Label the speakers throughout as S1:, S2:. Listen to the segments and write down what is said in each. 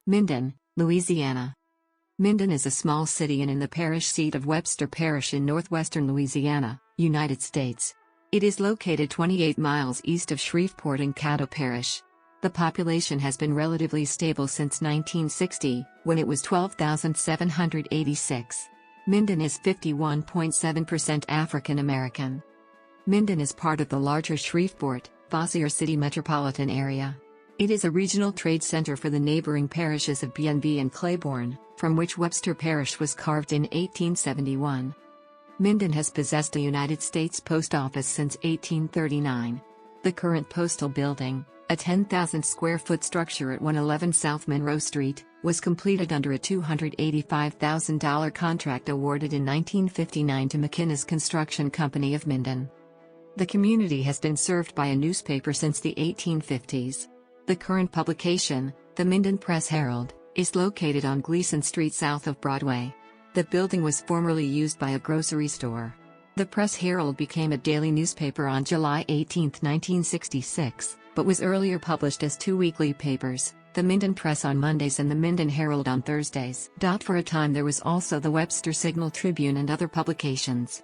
S1: Minden, Louisiana. Minden is a small city and in the parish seat of Webster Parish in northwestern Louisiana, United States. It is located 28 miles east of Shreveport and Caddo Parish. The population has been relatively stable since 1960, when it was 12,786. Minden is 51.7% African American. Minden is part of the larger Shreveport, Bossier City metropolitan area. It is a regional trade center for the neighboring parishes of B&B and Claiborne, from which Webster Parish was carved in 1871. Minden has possessed a United States post office since 1839. The current postal building, a 10,000-square-foot structure at 111 South Monroe Street, was completed under a $285,000 contract awarded in 1959 to McInnes Construction Company of Minden. The community has been served by a newspaper since the 1850s. The current publication, the Minden Press-Herald, is located on Gleason Street south of Broadway. The building was formerly used by a grocery store. The Press-Herald became a daily newspaper on July 18, 1966, but was earlier published as two weekly papers, the Minden Press on Mondays and the Minden Herald on Thursdays. For a time there was also the Webster Signal Tribune and other publications.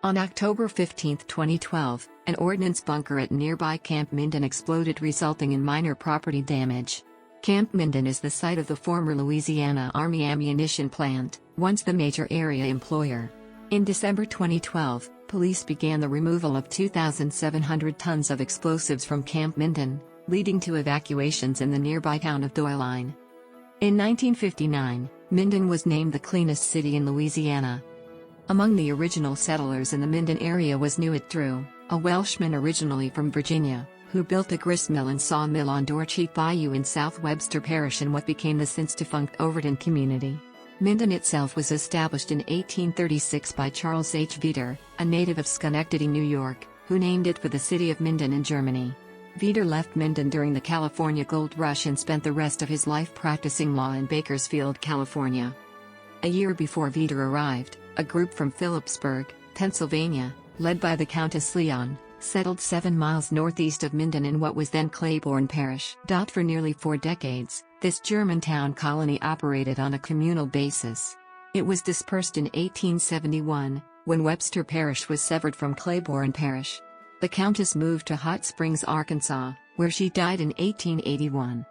S1: On October 15, 2012, an ordnance bunker at nearby Camp Minden exploded, resulting in minor property damage. Camp Minden is the site of the former Louisiana Army ammunition plant, once the major area employer. In December 2012, police began the removal of 2,700 tons of explosives from Camp Minden, leading to evacuations in the nearby town of Doyline. In 1959, Minden was named the cleanest city in Louisiana. Among the original settlers in the Minden area was Nugget, a Welshman originally from Virginia, who built a gristmill and sawmill on Dorcheat Bayou in South Webster Parish in what became the since-defunct Overton community. Minden itself was established in 1836 by Charles H. Veeder, a native of Schenectady, New York, who named it for the city of Minden in Germany. Veeder left Minden during the California Gold Rush and spent the rest of his life practicing law in Bakersfield, California. A year before Veeder arrived, a group from Phillipsburg, Pennsylvania, led by the Countess Leon, settled 7 miles northeast of Minden in what was then Claiborne Parish. For nearly 4 decades, this Germantown colony operated on a communal basis. It was dispersed in 1871, when Webster Parish was severed from Claiborne Parish. The Countess moved to Hot Springs, Arkansas, where she died in 1881.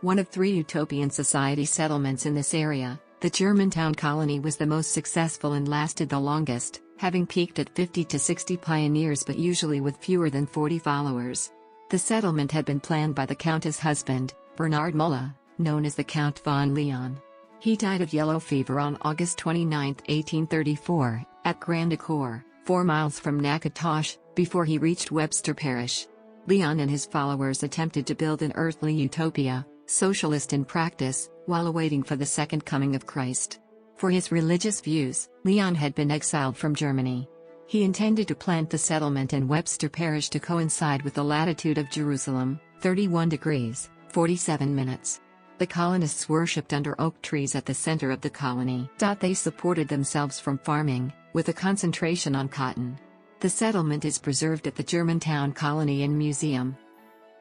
S1: One of 3 Utopian Society settlements in this area, the Germantown Colony was the most successful and lasted the longest, having peaked at 50 to 60 pioneers but usually with fewer than 40 followers. The settlement had been planned by the Countess' husband, Bernard Mulla, known as the Count von Leon. He died of yellow fever on August 29, 1834, at Grand Ecore, 4 miles from Natchitoches, before he reached Webster Parish. Leon and his followers attempted to build an earthly utopia, socialist in practice, while awaiting for the second coming of Christ. For his religious views, Leon had been exiled from Germany. He intended to plant the settlement in Webster Parish to coincide with the latitude of Jerusalem, 31 degrees, 47 minutes. The colonists worshipped under oak trees at the center of the colony. They supported themselves from farming, with a concentration on cotton. The settlement is preserved at the Germantown Colony and Museum.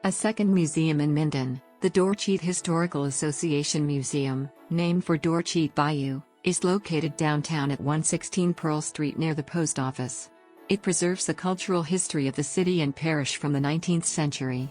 S1: A second museum in Minden, the Dorcheat Historical Association Museum, named for Dorcheat Bayou, is located downtown at 116 Pearl Street near the post office. It preserves the cultural history of the city and parish from the 19th century.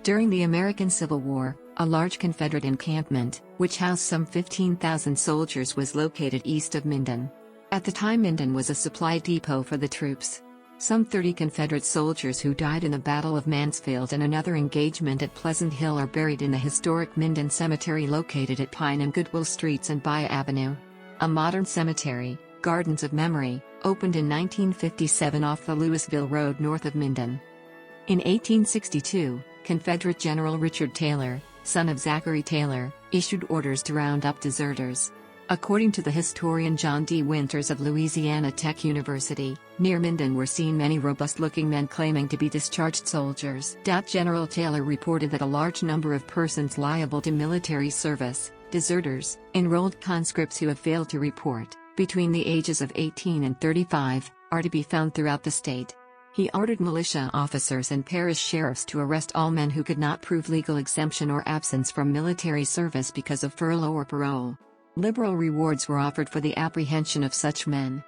S1: During the American Civil War, a large Confederate encampment, which housed some 15,000 soldiers, was located east of Minden. At the time, Minden was a supply depot for the troops. Some 30 Confederate soldiers who died in the Battle of Mansfield and another engagement at Pleasant Hill are buried in the historic Minden Cemetery located at Pine and Goodwill Streets and Bayou Avenue. A modern cemetery, Gardens of Memory, opened in 1957 off the Louisville Road north of Minden. In 1862, Confederate General Richard Taylor, son of Zachary Taylor, issued orders to round up deserters. According to the historian John D. Winters of Louisiana Tech University, near Minden were seen many robust-looking men claiming to be discharged soldiers. General Taylor reported that a large number of persons liable to military service, deserters, enrolled conscripts who have failed to report, between the ages of 18 and 35, are to be found throughout the state. He ordered militia officers and parish sheriffs to arrest all men who could not prove legal exemption or absence from military service because of furlough or parole. Liberal rewards were offered for the apprehension of such men.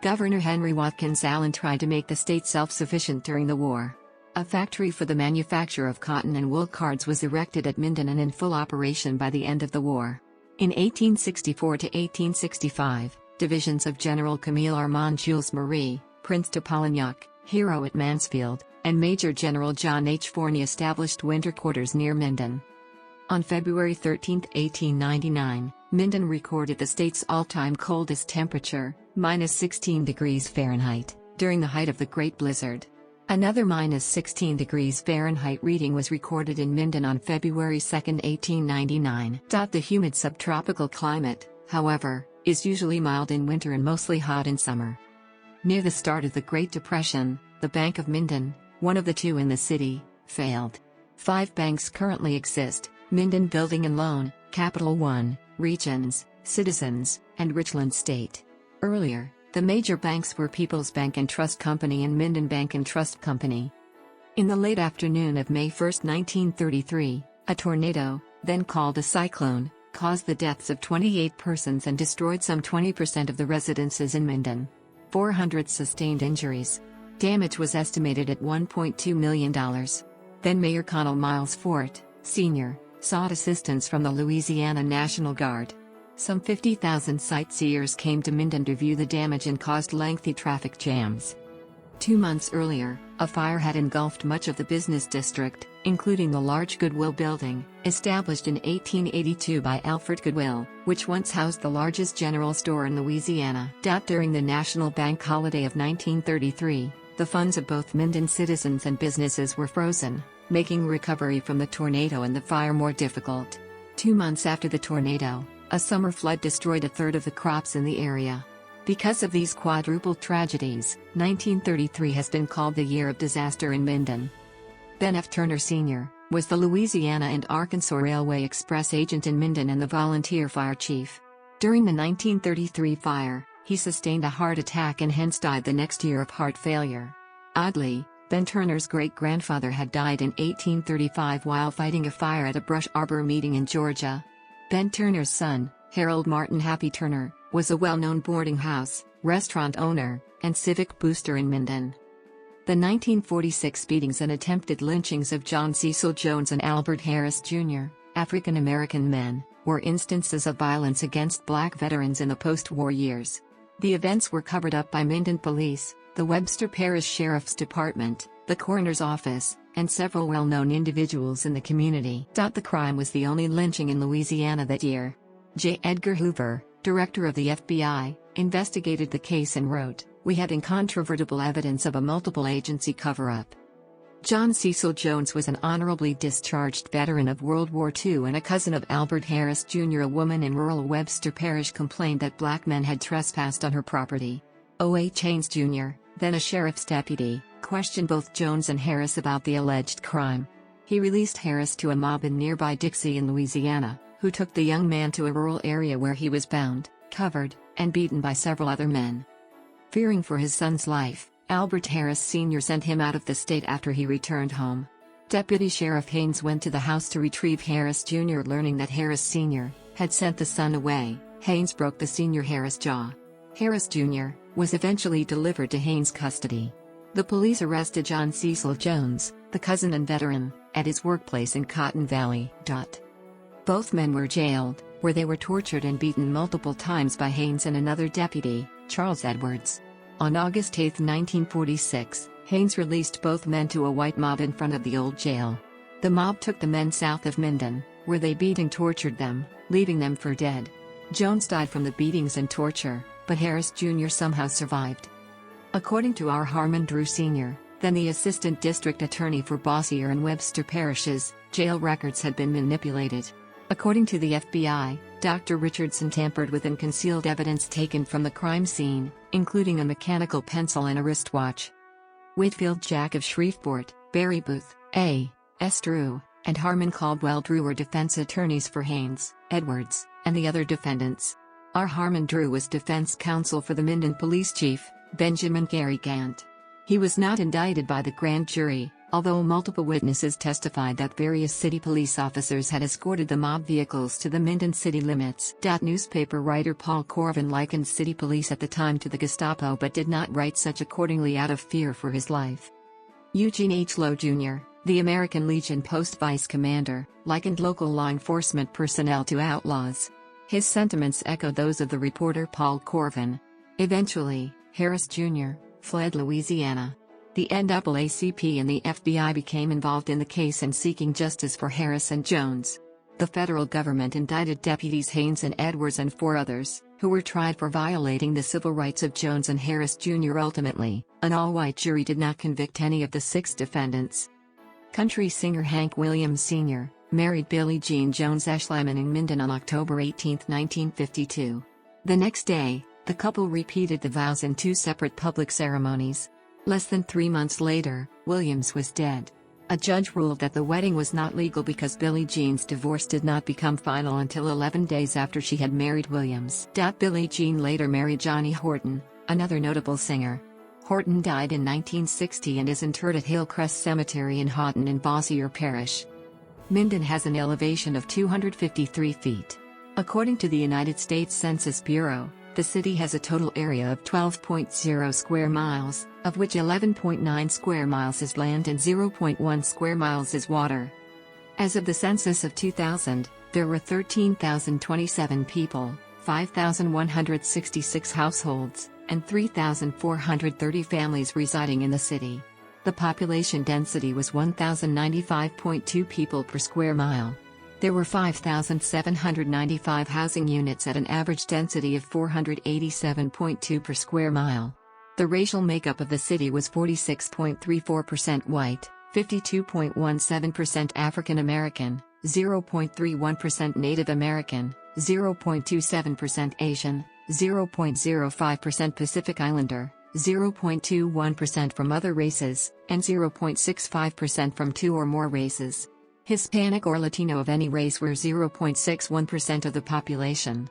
S1: Governor Henry Watkins Allen tried to make the state self-sufficient during the war. A factory for the manufacture of cotton and wool cards was erected at Minden and in full operation by the end of the war. In 1864 to 1865, divisions of General Camille Armand Jules Marie, Prince de Polignac, hero at Mansfield, and Major General John H. Forney established winter quarters near Minden. On February 13, 1899, Minden recorded the state's all-time coldest temperature, -16 degrees Fahrenheit, during the height of the Great Blizzard. Another -16 degrees Fahrenheit reading was recorded in Minden on February 2, 1899. The humid subtropical climate, however, is usually mild in winter and mostly hot in summer. Near the start of the Great Depression, the Bank of Minden, one of the two in the city, failed. 5 banks currently exist: Minden Building and Loan, Capital One, Regions, Citizens, and Richland State. Earlier, the major banks were People's Bank and Trust Company and Minden Bank and Trust Company. In the late afternoon of May 1, 1933, a tornado, then called a cyclone, caused the deaths of 28 persons and destroyed some 20% of the residences in Minden. 400 sustained injuries. Damage was estimated at $1.2 million. Then Mayor Connell Miles Fort, Sr., sought assistance from the Louisiana National Guard. Some 50,000 sightseers came to Minden to view the damage and caused lengthy traffic jams. 2 months earlier, a fire had engulfed much of the business district, including the large Goodwill building, established in 1882 by Alfred Goodwill, which once housed the largest general store in Louisiana. During the National Bank holiday of 1933, the funds of both Minden citizens and businesses were frozen, making recovery from the tornado and the fire more difficult. 2 months after the tornado, a summer flood destroyed a third of the crops in the area. Because of these quadruple tragedies, 1933 has been called the Year of Disaster in Minden. Ben F. Turner Sr. was the Louisiana and Arkansas Railway Express agent in Minden and the volunteer fire chief. During the 1933 fire, he sustained a heart attack and hence died the next year of heart failure. Oddly, Ben Turner's great-grandfather had died in 1835 while fighting a fire at a brush arbor meeting in Georgia. Ben Turner's son, Harold Martin Happy Turner, was a well-known boarding house, restaurant owner, and civic booster in Minden. The 1946 beatings and attempted lynchings of John Cecil Jones and Albert Harris Jr., African-American men, were instances of violence against black veterans in the post-war years. The events were covered up by Minden Police, the Webster Parish Sheriff's Department, the Coroner's Office, and several well-known individuals in the community. The crime was the only lynching in Louisiana that year. J. Edgar Hoover, director of the FBI, investigated the case and wrote, "We had incontrovertible evidence of a multiple agency cover-up." John Cecil Jones was an honorably discharged veteran of World War II and a cousin of Albert Harris Jr. A woman in rural Webster Parish complained that black men had trespassed on her property. O.H. Haynes Jr., then a sheriff's deputy, questioned both Jones and Harris about the alleged crime. He released Harris to a mob in nearby Dixie in Louisiana, who took the young man to a rural area where he was bound, covered, and beaten by several other men. Fearing for his son's life, Albert Harris Sr. sent him out of the state after he returned home. Deputy Sheriff Haynes went to the house to retrieve Harris Jr. Learning that Harris Sr. had sent the son away, Haynes broke the senior Harris' jaw. Harris Jr. was eventually delivered to Haynes' custody. The police arrested John Cecil Jones, the cousin and veteran, at his workplace in Cotton Valley. Both men were jailed, where they were tortured and beaten multiple times by Haynes and another deputy, Charles Edwards. On August 8, 1946, Haynes released both men to a white mob in front of the old jail. The mob took the men south of Minden, where they beat and tortured them, leaving them for dead. Jones died from the beatings and torture, but Harris Jr. somehow survived. According to R. Harmon Drew Sr., then the assistant district attorney for Bossier and Webster parishes, jail records had been manipulated. According to the FBI, Dr. Richardson tampered with and concealed evidence taken from the crime scene, including a mechanical pencil and a wristwatch. Whitfield Jack of Shreveport, Barry Booth, A. S. Drew, and Harmon Caldwell Drew were defense attorneys for Haynes, Edwards, and the other defendants. R. Harmon Drew was defense counsel for the Minden police chief, Benjamin Gary Gant. He was not indicted by the grand jury, although multiple witnesses testified that various city police officers had escorted the mob vehicles to the Minden city limits. Newspaper writer Paul Corvin likened city police at the time to the Gestapo but did not write such accordingly out of fear for his life. Eugene H. Lowe Jr., the American Legion Post Vice Commander, likened local law enforcement personnel to outlaws. His sentiments echo those of the reporter Paul Corvin. Eventually, Harris Jr. fled Louisiana. The NAACP and the FBI became involved in the case and seeking justice for Harris and Jones. The federal government indicted deputies Haynes and Edwards and 4 others, who were tried for violating the civil rights of Jones and Harris Jr. Ultimately, an all-white jury did not convict any of the 6 defendants. Country singer Hank Williams Sr. married Billie Jean Jones Eschliman in Minden on October 18, 1952. The next day, the couple repeated the vows in 2 separate public ceremonies. Less than 3 months later, Williams was dead. A judge ruled that the wedding was not legal because Billie Jean's divorce did not become final until 11 days after she had married Williams. Billie Jean later married Johnny Horton, another notable singer. Horton died in 1960 and is interred at Hillcrest Cemetery in Houghton in Bossier Parish. Minden has an elevation of 253 feet. According to the United States Census Bureau, the city has a total area of 12.0 square miles, of which 11.9 square miles is land and 0.1 square miles is water. As of the census of 2000, there were 13,027 people, 5,166 households, and 3,430 families residing in the city. The population density was 1,095.2 people per square mile. There were 5,795 housing units at an average density of 487.2 per square mile. The racial makeup of the city was 46.34% white, 52.17% African American, 0.31% Native American, 0.27% Asian, 0.05% Pacific Islander, 0.21% from other races, and 0.65% from 2 or more races. Hispanic or Latino of any race were 0.61% of the population.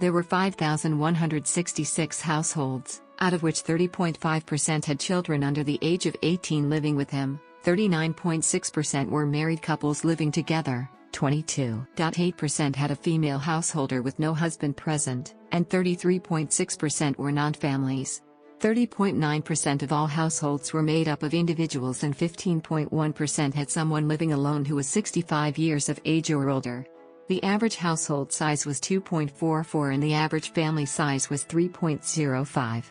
S1: There were 5,166 households, out of which 30.5% had children under the age of 18 living with him, 39.6% were married couples living together, 22.8% had a female householder with no husband present, and 33.6% were non-families. 30.9% of all households were made up of individuals and 15.1% had someone living alone who was 65 years of age or older. The average household size was 2.44 and the average family size was 3.05.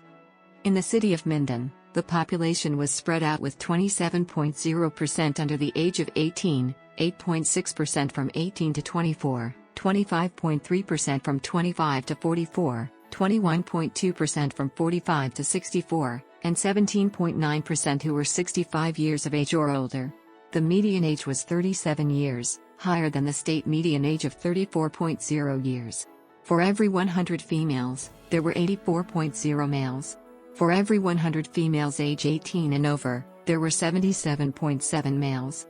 S1: In the city of Minden, the population was spread out with 27.0% under the age of 18, 8.6% from 18 to 24, 25.3% from 25 to 44, 21.2% from 45 to 64, and 17.9% who were 65 years of age or older. The median age was 37 years, higher than the state median age of 34.0 years. For every 100 females, there were 84.0 males. For every 100 females age 18 and over, there were 77.7 males.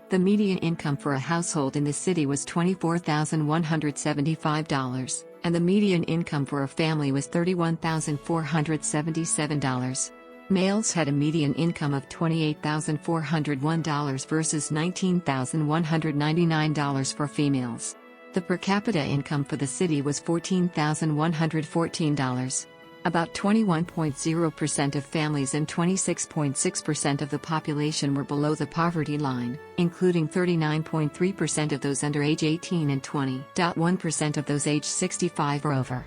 S1: The median income for a household in the city was $24,175, and the median income for a family was $31,477. Males had a median income of $28,401 versus $19,199 for females. The per capita income for the city was $14,114. About 21.0% of families and 26.6% of the population were below the poverty line, including 39.3% of those under age 18 and 20.1% of those age 65 or over.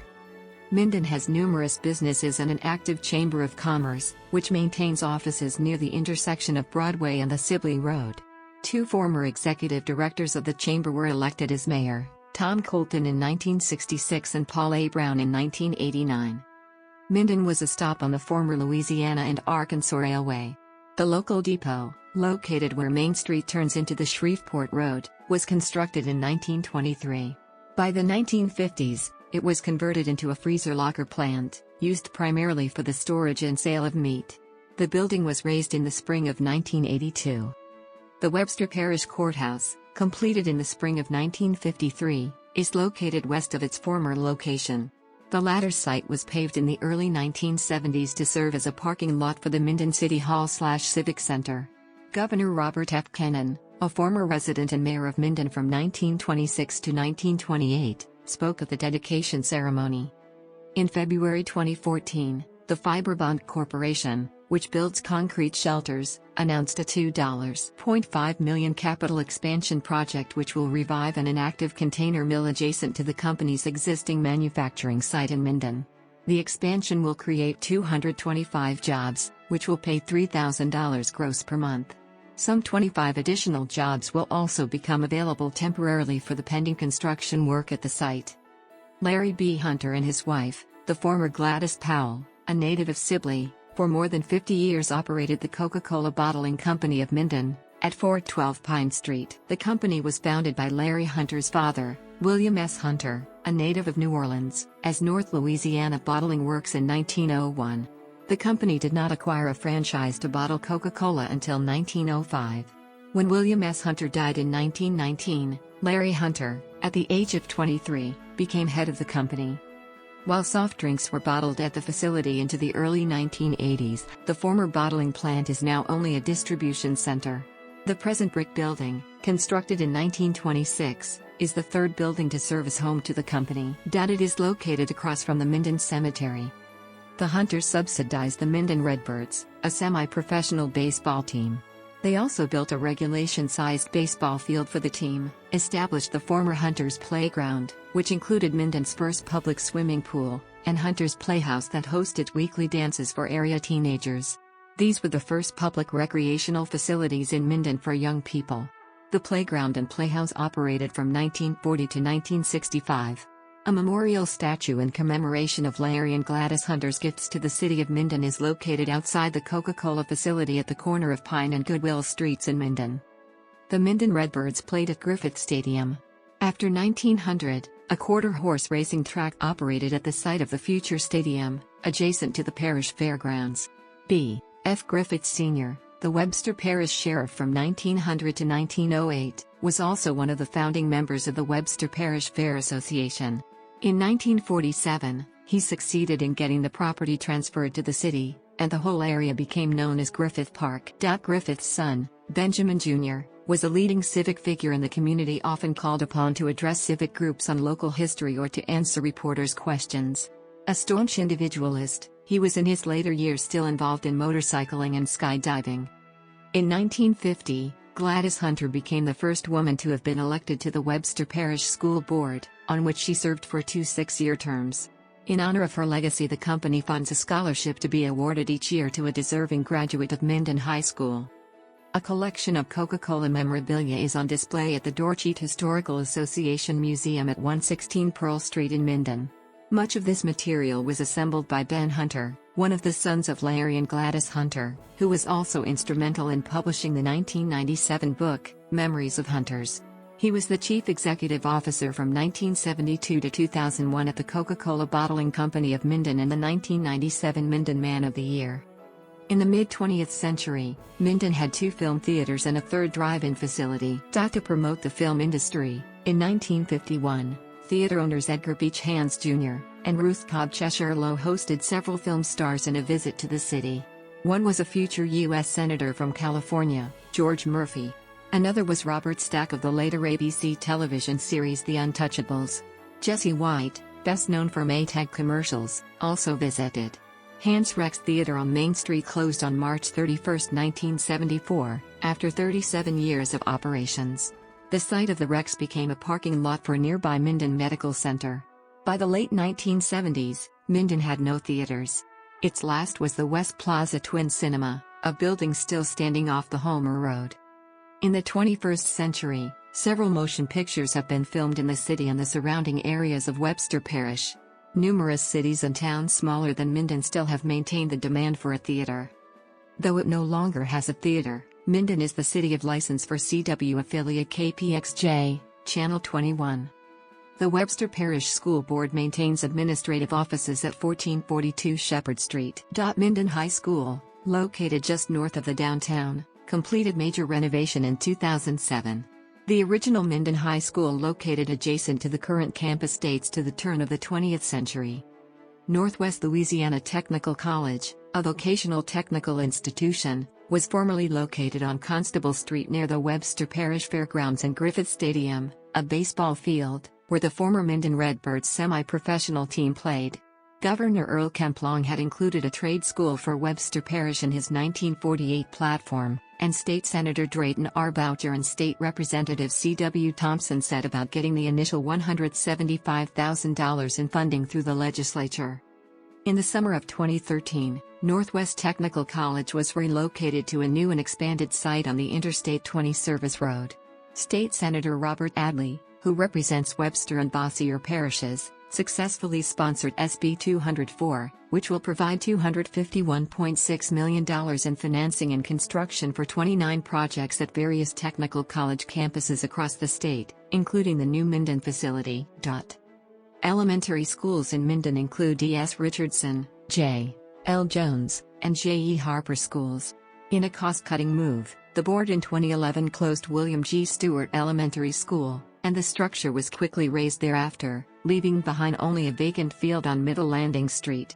S1: Minden has numerous businesses and an active Chamber of Commerce, which maintains offices near the intersection of Broadway and the Sibley Road. 2 former executive directors of the Chamber were elected as mayor, Tom Colton in 1966 and Paul A. Brown in 1989. Minden was a stop on the former Louisiana and Arkansas Railway. The local depot, located where Main Street turns into the Shreveport Road, was constructed in 1923. By the 1950s, it was converted into a freezer locker plant, used primarily for the storage and sale of meat. The building was razed in the spring of 1982. The Webster Parish Courthouse, completed in the spring of 1953, is located west of its former location. The latter site was paved in the early 1970s to serve as a parking lot for the Minden City Hall/Civic Center. Governor Robert F. Kennan, a former resident and mayor of Minden from 1926 to 1928, spoke at the dedication ceremony. In February 2014, the Fiberbond Corporation, which builds concrete shelters, announced a $2.5 million capital expansion project which will revive an inactive container mill adjacent to the company's existing manufacturing site in Minden. The expansion will create 225 jobs, which will pay $3,000 gross per month. Some 25 additional jobs will also become available temporarily for the pending construction work at the site. Larry B. Hunter and his wife, the former Gladys Powell, a native of Sibley, for more than 50 years operated the Coca-Cola Bottling Company of Minden, at 412 Pine Street. The company was founded by Larry Hunter's father, William S. Hunter, a native of New Orleans, as North Louisiana Bottling Works in 1901. The company did not acquire a franchise to bottle Coca-Cola until 1905. When William S. Hunter died in 1919, Larry Hunter, at the age of 23, became head of the company. While soft drinks were bottled at the facility into the early 1980s, the former bottling plant is now only a distribution center. The present brick building, constructed in 1926, is the third building to serve as home to the company. It is located across from the Minden Cemetery. The Hunters subsidized the Minden Redbirds, a semi-professional baseball team. They also built a regulation-sized baseball field for the team, established the former Hunters Playground, which included Minden's first public swimming pool, and Hunters Playhouse that hosted weekly dances for area teenagers. These were the first public recreational facilities in Minden for young people. The playground and playhouse operated from 1940 to 1965. A memorial statue in commemoration of Larry and Gladys Hunter's gifts to the city of Minden is located outside the Coca-Cola facility at the corner of Pine and Goodwill Streets in Minden. The Minden Redbirds played at Griffith Stadium. After 1900, a quarter-horse racing track operated at the site of the future stadium, adjacent to the Parish Fairgrounds. B. F. Griffith Sr., the Webster Parish Sheriff from 1900 to 1908, was also one of the founding members of the Webster Parish Fair Association. In 1947, he succeeded in getting the property transferred to the city, and the whole area became known as Griffith Park. Griffith's son, Benjamin Jr., was a leading civic figure in the community, often called upon to address civic groups on local history or to answer reporters' questions. A staunch individualist, he was in his later years still involved in motorcycling and skydiving. In 1950, Gladys Hunter became the first woman to have been elected to the Webster Parish School Board, on which she served for 2 6-year terms. In honor of her legacy, the company funds a scholarship to be awarded each year to a deserving graduate of Minden High School. A collection of Coca-Cola memorabilia is on display at the Dorcheat Historical Association Museum at 116 Pearl Street in Minden. Much of this material was assembled by Ben Hunter, one of the sons of Larry and Gladys Hunter, who was also instrumental in publishing the 1997 book, Memories of Hunters. He was the chief executive officer from 1972 to 2001 at the Coca-Cola Bottling Company of Minden and the 1997 Minden Man of the Year. In the mid-20th century, Minden had 2 film theaters and a 3rd drive-in facility. To promote the film industry, in 1951, theater owners Edgar Beach Hands Jr. and Ruth Cobb Cheshire Lowe hosted several film stars in a visit to the city. One was a future U.S. Senator from California, George Murphy. Another was Robert Stack of the later ABC television series The Untouchables. Jesse White, best known for Maytag commercials, also visited. Hans Rex Theater on Main Street closed on March 31, 1974, after 37 years of operations. The site of the Rex became a parking lot for nearby Minden Medical Center. By the late 1970s, Minden had no theaters. Its last was the West Plaza Twin Cinema, a building still standing off the Homer Road. In the 21st century, several motion pictures have been filmed in the city and the surrounding areas of Webster Parish. Numerous cities and towns smaller than Minden still have maintained the demand for a theater. Though it no longer has a theater, Minden is the city of license for CW affiliate KPXJ, Channel 21. The Webster Parish School Board maintains administrative offices at 1442 Shepherd Street. Minden High School, located just north of the downtown, completed major renovation in 2007. The original Minden High School, located adjacent to the current campus, dates to the turn of the 20th century. Northwest Louisiana Technical College, a vocational technical institution, was formerly located on Constable Street near the Webster Parish Fairgrounds and Griffith Stadium, a baseball field, where the former Minden Redbirds semi-professional team played. Governor Earl Kemplong had included a trade school for Webster Parish in his 1948 platform, and State Senator Drayton R. Boucher and State Representative C.W. Thompson said about getting the initial $175,000 in funding through the legislature. In the summer of 2013, Northwest Technical College was relocated to a new and expanded site on the Interstate 20 service road. State Senator Robert Adley, who represents Webster and Bossier parishes, successfully sponsored SB 204, which will provide $251.6 million in financing and construction for 29 projects at various technical college campuses across the state, including the new Minden facility. Elementary schools in Minden include D.S. Richardson, J. L. Jones, and J. E. Harper schools. In a cost-cutting move, the board in 2011 closed William G. Stewart Elementary School, and the structure was quickly razed thereafter, leaving behind only a vacant field on Middle Landing Street.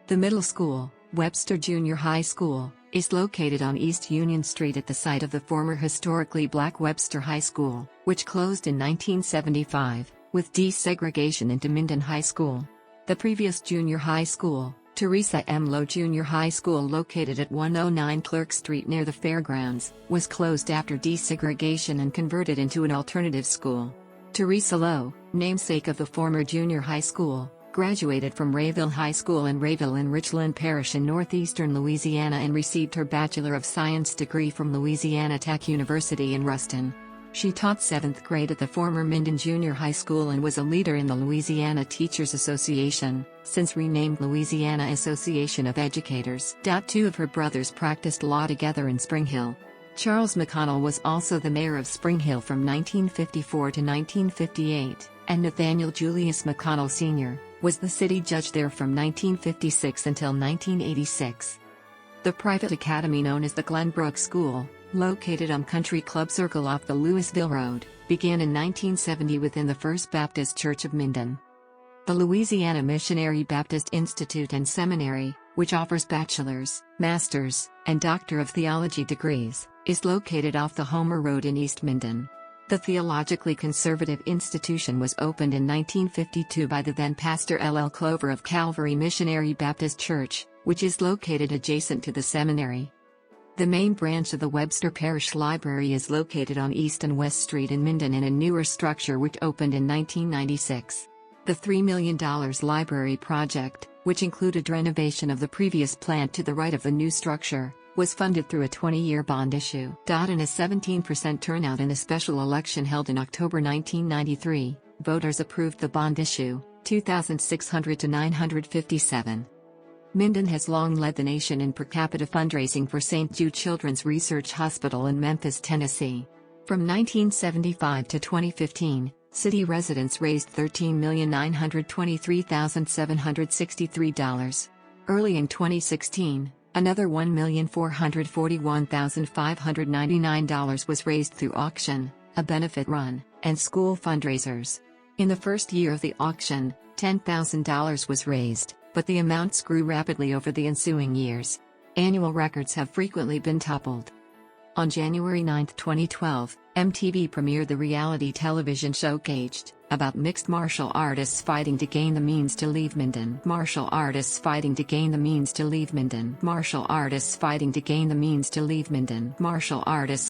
S1: The middle school, Webster Junior High School, is located on East Union Street at the site of the former historically black Webster High School, which closed in 1975, with desegregation into Minden High School. The previous junior high school, Teresa Lowe Junior High School located at 109 Clerk Street near the fairgrounds, was closed after desegregation and converted into an alternative school. Teresa Lowe, namesake of the former junior high school, graduated from Rayville High School in Rayville in Richland Parish in northeastern Louisiana and received her Bachelor of Science degree from Louisiana Tech University in Ruston. She taught 7th grade at the former Minden Junior High School and was a leader in the Louisiana Teachers Association, since renamed Louisiana Association of Educators. Two of her brothers practiced law together in Spring Hill. Charles McConnell was also the mayor of Spring Hill from 1954 to 1958, and Nathaniel Julius McConnell Sr. was the city judge there from 1956 until 1986. The private academy known as the Glenbrook School, located on Country Club Circle off the Louisville Road, began in 1970 within the First Baptist Church of Minden. The Louisiana Missionary Baptist Institute and Seminary, which offers bachelor's, master's, and Doctor of Theology degrees, is located off the Homer Road in East Minden. The theologically conservative institution was opened in 1952 by the then Pastor L. L. Clover of Calvary Missionary Baptist Church, which is located adjacent to the seminary. The main branch of the Webster Parish Library is located on East and West Street in Minden in a newer structure which opened in 1996. The $3 million library project, which included renovation of the previous plant to the right of the new structure, was funded through a 20-year bond issue. In a 17% turnout in a special election held in October 1993, voters approved the bond issue, 2,600 to 957. Minden has long led the nation in per capita fundraising for St. Jude Children's Research Hospital in Memphis, Tennessee. From 1975 to 2015, city residents raised $13,923,763. Early in 2016, another $1,441,599 was raised through auction, a benefit run, and school fundraisers. In the first year of the auction, $10,000 was raised, but the amounts grew rapidly over the ensuing years. Annual records have frequently been toppled. On January 9, 2012, MTV premiered the reality television show Caged, about mixed martial artists fighting to gain the means to leave Minden. Martial artists fighting to gain the means to leave Minden. Martial artists fighting to gain the means to leave Minden. Martial artists